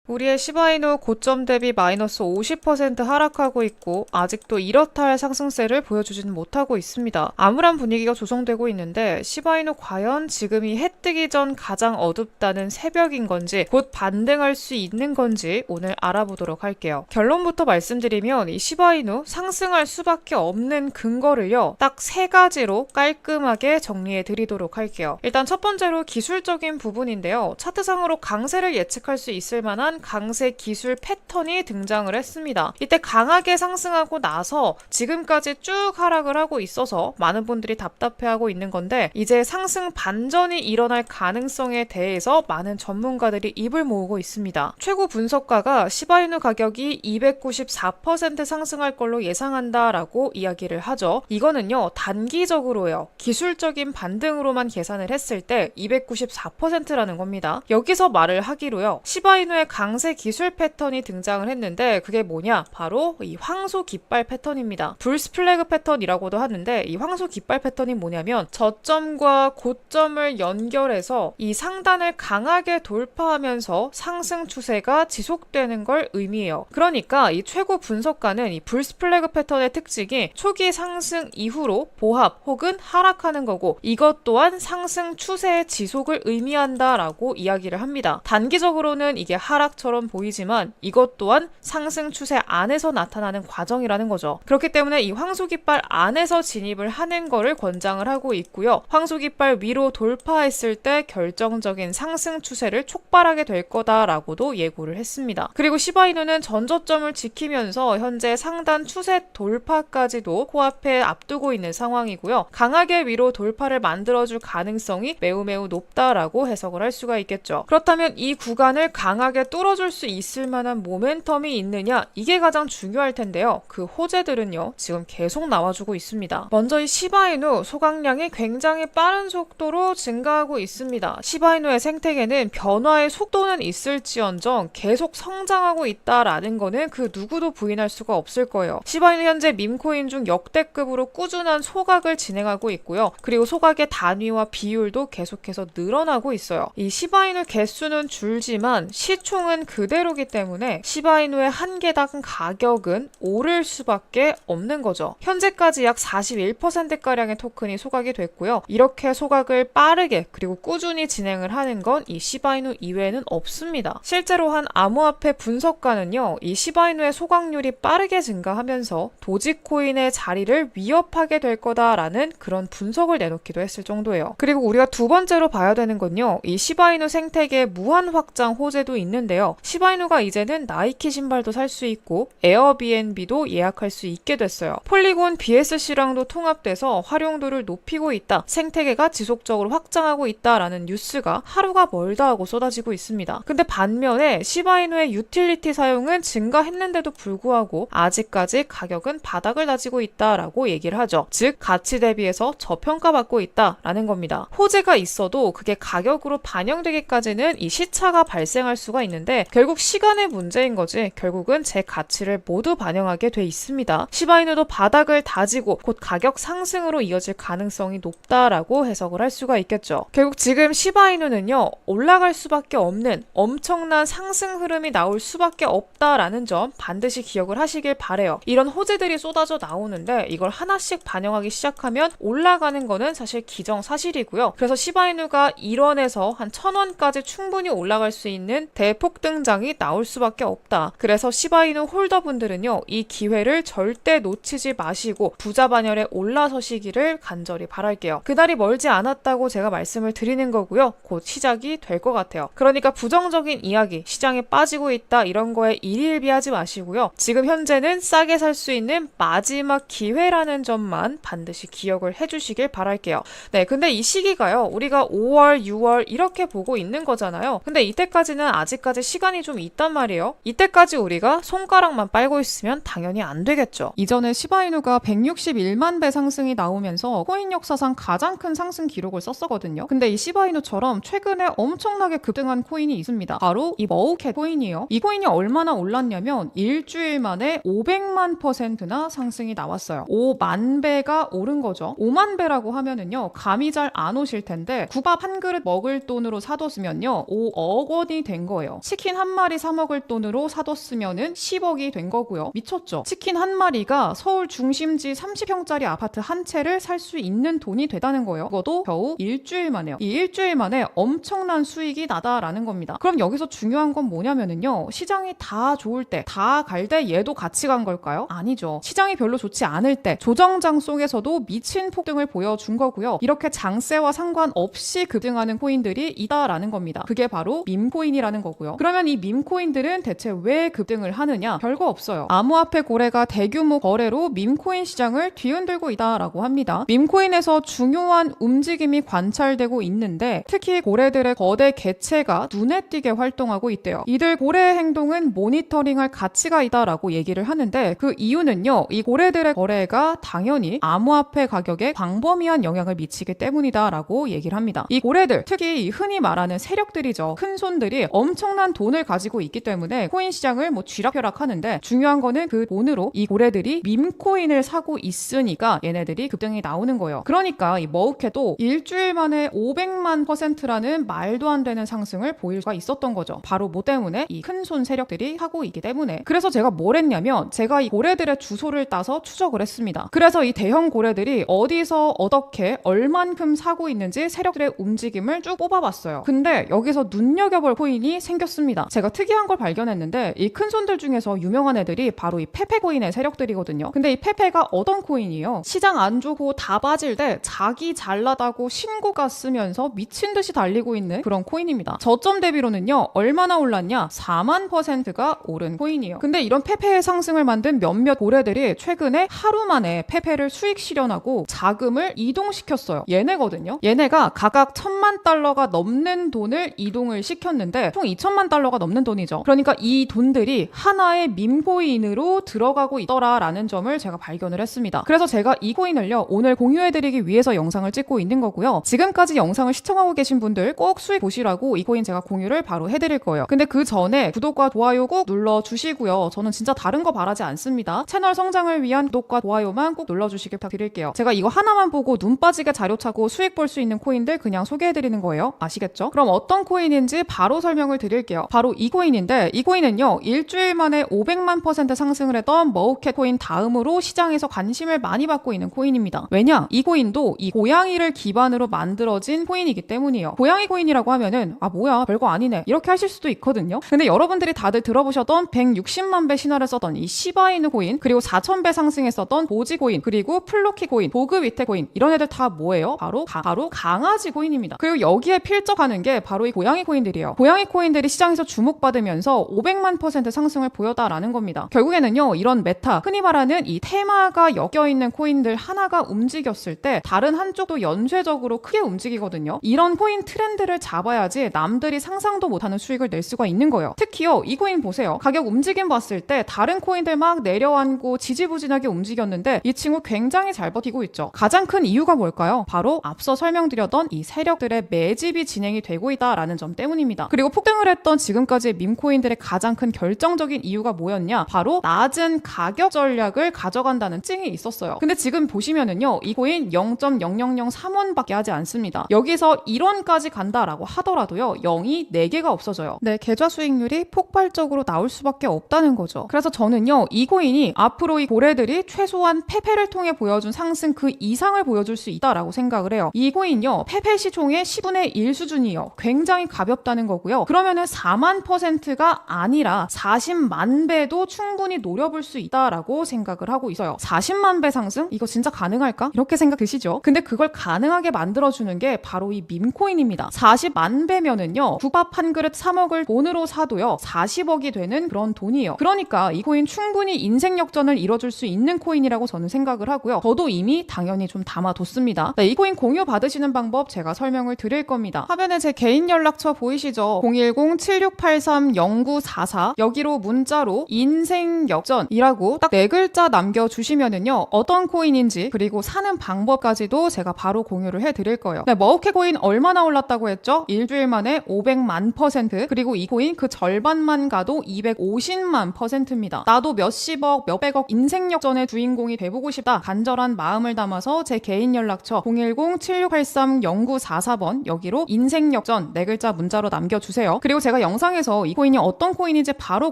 우리의 시바이누 고점 대비 마이너스 50% 하락하고 있고 아직도 이렇다 할 상승세를 보여주지는 못하고 있습니다. 암울한 분위기가 조성되고 있는데 시바이누 과연 지금이 해 뜨기 전 가장 어둡다는 새벽인 건지 곧 반등할 수 있는 건지 오늘 알아보도록 할게요. 결론부터 말씀드리면 이 시바이누 상승할 수밖에 없는 근거를요 딱 세 가지로 깔끔하게 정리해 드리도록 할게요. 일단 첫 번째로 기술적인 부분인데요. 차트상으로 강세를 예측할 수 있을 만한 강세 기술 패턴이 등장을 했습니다. 이때 강하게 상승하고 나서 지금까지 쭉 하락을 하고 있어서 많은 분들이 답답해하고 있는 건데 이제 상승 반전이 일어날 가능성에 대해서 많은 전문가들이 입을 모으고 있습니다. 최고 분석가가 시바이누 가격이 294% 상승할 걸로 예상한다라고 이야기를 하죠. 이거는요 단기적으로요. 기술적인 반등으로만 계산을 했을 때 294%라는 겁니다. 여기서 말을 하기로요. 시바이누의 강세 기술 패턴이 등장을 했는데 그게 뭐냐? 바로 이 황소 깃발 패턴입니다. 불스 플래그 패턴이라고도 하는데 이 황소 깃발 패턴이 뭐냐면 저점과 고점을 연결해서 이 상단을 강하게 돌파하면서 상승 추세가 지속되는 걸 의미해요. 그러니까 이 최고 분석가는 이 불스 플래그 패턴의 특징이 초기 상승 이후로 보합 혹은 하락하는 거고 이것 또한 상승 추세의 지속을 의미한다라고 이야기를 합니다. 단기적으로는 이게 하락처럼 보이지만 이것 또한 상승 추세 안에서 나타나는 과정이라는 거죠. 그렇기 때문에 이 황소깃발 안에서 진입을 하는 거를 권장을 하고 있고요. 황소깃발 위로 돌파했을 때 결정적인 상승 추세를 촉발하게 될 거다라고도 예고를 했습니다. 그리고 시바이누는 전저점을 지키면서 현재 상단 추세 돌파까지도 코앞에 앞두고 있는 상황이고요. 강하게 위로 돌파를 만들어줄 가능성이 매우 높다라고 해석을 할 수가 있겠죠. 그렇다면 이 구간을 강하게 뚫어줄 수 있을 만한 모멘텀이 있느냐 이게 가장 중요할 텐데요. 그 호재들은요 지금 계속 나와주고 있습니다. 먼저 이 시바이누 소각량이 굉장히 빠른 속도로 증가하고 있습니다. 시바이누의 생태계는 변화의 속도는 있을지언정 계속 성장하고 있다라는 거는 그 누구도 부인할 수가 없을 거예요. 시바이누 현재 밈코인 중 역대급으로 꾸준한 소각을 진행하고 있고요. 그리고 소각의 단위와 비율도 계속해서 늘어나고 있어요. 이 시바이누 개수는 줄지만 시총은 그대로기 때문에 시바이누의 한 개당 가격은 오를 수밖에 없는 거죠. 현재까지 약 41%가량의 토큰이 소각이 됐고요. 이렇게 소각을 빠르게 그리고 꾸준히 진행을 하는 건 이 시바이누 이외에는 없습니다. 실제로 한 암호화폐 분석가는요. 이 시바이누의 소각률이 빠르게 증가하면서 도지코인의 자리를 위협하게 될 거다라는 그런 분석을 내놓기도 했을 정도예요. 그리고 우리가 두 번째로 봐야 되는 건요. 이 시바이누 생태계 무한 확장 호재도 있는데요. 시바이누가 이제는 나이키 신발도 살 수 있고 에어비앤비도 예약할 수 있게 됐어요. 폴리곤 BSC랑도 통합돼서 활용도를 높이고 있다. 생태계가 지속적으로 확장하고 있다라는 뉴스가 하루가 멀다 하고 쏟아지고 있습니다. 근데 반면에 시바이누의 유틸리티 사용은 증가했는데도 불구하고 아직까지 가격은 바닥을 다지고 있다라고 얘기를 하죠. 즉 가치 대비해서 저평가받고 있다라는 겁니다. 호재가 있어도 그게 가격으로 반영되기까지는 이 시차가 발생할 수가 있는데 결국 시간의 문제인 거지 결국은 제 가치를 모두 반영하게 돼 있습니다. 시바이누도 바닥을 다지고 곧 가격 상승으로 이어질 가능성이 높다라고 해석을 할 수가 있겠죠. 결국 지금 시바이누는요 올라갈 수밖에 없는 엄청난 상승 흐름이 나올 수밖에 없다라는 점 반드시 기억을 하시길 바래요. 이런 호재들이 쏟아져 나오는데 이걸 하나씩 반영하기 시작하면 올라가는 거는 사실 기정사실이고요. 그래서 시바이누가 1원에서 한 1000원까지 충분히 올라갈 수 있는 대폭등장이 나올 수밖에 없다. 그래서 시바이누 홀더분들은요 이 기회를 절대 놓치지 마시고 부자 반열에 올라서시기를 간절히 바랄게요. 그날이 멀지 않았다고 제가 말씀을 드리는 거고요. 곧 시작이 될 것 같아요. 그러니까 부정적인 이야기, 시장에 빠지고 있다 이런 거에 일희일비하지 마시고요. 지금 현재는 싸게 살 수 있는 마지막 기회라는 점만 반드시 기억을 해주시길 바랄게요. 네, 근데 이 시기가요. 우리가 5월, 6월 이렇게 보고 있는 거잖아요. 근데 이때까지는 아직까지 시간이 좀 있단 말이에요. 이때까지 우리가 손가락만 빨고 있으면 당연히 안 되겠죠. 이전에 시바이누가 161만 배 상승이 나오면서 코인 역사상 가장 큰 상승 기록을 썼었거든요. 근데 이 시바이누처럼 최근에 엄청나게 급등한 코인이 있습니다. 바로 이 머우캣 코인이에요. 이 코인이 얼마나 올랐냐면 일주일 만에 500만%나 상승이 나왔어요. 5만 배가 오른 거죠. 5만 배라고 하면은요 감이 잘 안 오실 텐데 국밥 한 그릇 먹을 돈으로 사뒀으면요 5억 원이 된 거예요. 치킨 한 마리 사 먹을 돈으로 사뒀으면은 10억이 된 거고요. 미쳤죠? 치킨 한 마리가 서울 중심지 30평짜리 아파트 한 채를 살 수 있는 돈이 되다는 거예요. 그것도 겨우 일주일 만에요. 이 일주일 만에 엄청난 수익이 나다라는 겁니다. 그럼 여기서 중요한 건 뭐냐면은요. 시장이 다 좋을 때, 다 갈 때 얘도 같이 간 걸까요? 아니죠. 시장이 별로 좋지 않을 때 조정장 속에서도 미친 폭등을 보여준 거고요. 이렇게 장세와 상관없이 급등하는 코인들이 있다라는 겁니다. 그게 바로 밈코인이라는 거고요. 그러면 이 밈코인들은 대체 왜 급등을 하느냐? 별거 없어요. 암호화폐 거래가 대규모 거래로 밈코인 시장을 뒤흔들고 있다라고 합니다. 밈코인에서 중요한 움직임이 관찰되고 있는데 특히 고래들의 거대 개체가 눈에 띄게 활동하고 있대요. 이들 고래의 행동은 모니터링할 가치가 있다라고 얘기를 하는데 그 이유는요. 이 고래들의 거래가 당연히 암호화폐 가격에 광범위한 영향을 미치기 때문이다라고 얘기를 합니다. 이 고래들, 특히 이 흔히 말하는 세력들이죠. 큰 손들이 엄청난 돈을 가지고 있기 때문에 코인 시장을 쥐락펴락 하는데 중요한 거는 그 돈으로 이 고래들이 밈코인을 사고 있으니까 얘네들이 급등이 나오는 거예요. 그러니까 이 머우캣도 일주일 만에 500만%라는 말도 안 되는 상승을 보일 수가 있었던 거죠. 바로 뭐 때문에? 이 큰 손 세력들이 하고 있기 때문에. 그래서 제가 뭘 했냐면 제가 이 고래들의 주소를 따서 추적을 했습니다. 그래서 이 대형 고래들이 어디서 어떻게 얼만큼 사고 있는지 세력들의 움직임을 쭉 뽑아봤어요. 근데 여기서 눈여겨볼 코인이 생겼습니다. 제가 특이한 걸 발견했는데 이 큰 손들 중에서 유명한 애들이 바로 이 페페 코인의 세력들이거든요. 근데 이 페페가 어떤 코인이에요? 시장 안 좋고 다 빠질 때 자기 잘나다고 신고가 쓰면서 미친 듯이 달리고 있는 그런 코인입니다. 저점 대비로는요. 얼마나 올랐냐? 4만%가 오른 코인이에요. 근데 이런 페페의 상승을 만든 몇몇 고래들이 최근에 하루 만에 페페를 수익 실현하고 자금을 이동시켰어요. 얘네거든요. 얘네가 각각 1,000만 달러가 넘는 돈을 이동을 시켰는데 총 2,000만 달러가 넘는 돈이죠. 그러니까 이 돈들이 하나의 밈코인으로 들어가고 있더라라는 점을 제가 발견을 했습니다. 그래서 제가 이 코인을요. 오늘 공유해드리기 위해서 영상을 찍고 있는 거고요. 지금까지 영상을 시청하고 계신 분들 꼭 수익 보시라고 이 코인 제가 공유를 바로 해드릴 거예요. 근데 그 전에 구독과 좋아요 꼭 눌러주시고요. 저는 진짜 다른 거 바라지 않습니다. 채널 성장을 위한 구독과 좋아요만 꼭 눌러주시길 부탁드릴게요. 제가 이거 하나만 보고 눈 빠지게 자료 차고 수익 볼 수 있는 코인들 그냥 소개해드리는 거예요. 아시겠죠? 그럼 어떤 코인인지 바로 설명을 드릴게요. 바로 이 코인인데 이 코인은요. 일주일 만에 500만% 상승을 했던 머우캣 코인 다음으로 시장에서 관심을 많이 받고 있는 코인입니다. 왜냐? 이 코인도 이 고양이를 기반으로 만들어진 코인이기 때문이에요. 고양이 코인이라고 하면은 아 뭐야 별거 아니네 이렇게 하실 수도 있거든요. 근데 여러분들이 다들 들어보셨던 160만 배 신화를 썼던 이 시바이누 코인 그리고 4,000배 상승했었던 도지 코인 그리고 플로키 코인 보그 위테 코인 이런 애들 다 뭐예요? 바로 강아지 코인입니다. 그리고 여기에 필적하는 게 바로 이 고양이 코인들이에요. 고양이 코인들이 시장에서 주목받으면서 500만% 상승을 보였다라는 겁니다. 결국에는요 이런 메타 흔히 말하는 이 테마가 엮여있는 코인들 하나가 움직였을 때 다른 한쪽도 연쇄적으로 크게 움직이거든요. 이런 코인 트렌드를 잡아야지 남들이 상상도 못하는 수익을 낼 수가 있는 거예요. 특히요 이 코인 보세요. 가격 움직임 봤을 때 다른 코인들 막 내려앉고 지지부진하게 움직였는데 이 친구 굉장히 잘 버티고 있죠. 가장 큰 이유가 뭘까요? 바로 앞서 설명드렸던 이 세력들의 매집이 진행이 되고 있다라는 점 때문입니다. 그리고 폭등을 했던 지금까지의 밈코인들의 가장 큰 결정적인 이유가 뭐였냐? 바로 낮은 가격 전략을 가져간다는 찡이 있었어요. 근데 지금 보시면은요 이 코인 0.0003원밖에 하지 않습니다. 여기서 1원까지 간다라고 하더라도요 0이 4개가 없어져요. 네, 계좌 수익률이 폭발적으로 나올 수밖에 없다는 거죠. 그래서 저는요 이 코인이 앞으로 이 고래들이 최소한 페페를 통해 보여준 상승 그 이상을 보여줄 수 있다라고 생각을 해요. 이 코인요 페페 시총의 10분의 1 수준이요. 굉장히 가볍다는 거고요. 그러면은 4만%가 아니라 40만 배도 충분히 노려볼 수 있다라고 생각을 하고 있어요. 40만 배 상승? 이거 진짜 가능할까? 이렇게 생각 드시죠? 근데 그걸 가능하게 만들어주는 게 바로 이 밈코인입니다. 40만 배면은요 국밥 한 그릇 사 먹을 돈으로 사도요 40억이 되는 그런 돈이에요. 그러니까 이 코인 충분히 인생 역전을 이뤄줄 수 있는 코인이라고 저는 생각을 하고요. 저도 이미 당연히 좀 담아뒀습니다. 네, 이 코인 공유 받으시는 방법 제가 설명을 드릴 겁니다. 화면에 제 개인 연락처 보이시죠? 010-7683-0944 여기로 문자로 인생 역전이라고 딱 4글자 남겨주시면은요 어떤 코인인지 그리고 사는 방법까지도 제가 바로 공유를 해드릴 거예요. 네, 머우캣 코인 얼마나 올랐다고 했죠? 일주일 만에 500만% 그리고 이 코인 그 절반만 가도 250만%입니다. 나도 몇십억 몇백억 인생 역전의 주인공이 돼보고 싶다 간절한 마음을 담아서 제 개인 연락처 010-7683-0944번 여기로 인생 역전 4글자 문자로 남겨주세요. 그리고 제가 영상에서 이 코인이 어떤 코인인지 바로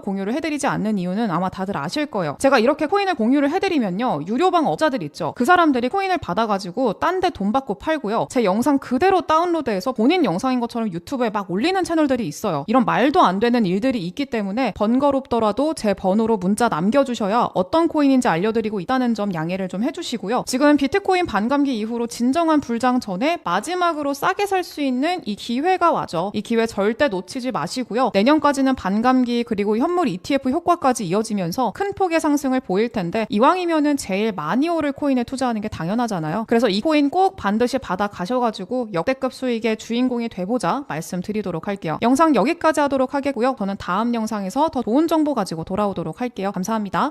공유를 해드리지 않는 이유는 아마 다들 아실 거예요. 제가 이렇게 코인을 공유를 해드리면요, 유료방 업자들 있죠. 그 사람들이 코인을 받아가지고 딴 데 돈 받고 팔고요. 제 영상 그대로 다운로드해서 본인 영상인 것처럼 유튜브에 막 올리는 채널들이 있어요. 이런 말도 안 되는 일들이 있기 때문에 번거롭더라도 제 번호로 문자 남겨주셔야 어떤 코인인지 알려드리고 있다는 점 양해를 좀 해주시고요. 지금 비트코인 반감기 이후로 진정한 불장 전에 마지막으로 싸게 살 수 있는 이 기회가 와죠. 이 기회 절대 놓치지 마시고요. 내년까지는 반감기 그리고 현물 ETF 효과까지 이어지면서 큰 폭의 상승을 보일 텐데 이왕이면은 제일 많이 오를 코인에 투자하는 게 당연하잖아요. 그래서 이 코인 꼭 반드시 받아 가셔가지고 역대급 수익의 주인공이 돼보자 말씀드리도록 할게요. 영상 여기까지 하도록 하겠고요. 저는 다음 영상에서 더 좋은 정보 가지고 돌아오도록 할게요. 감사합니다.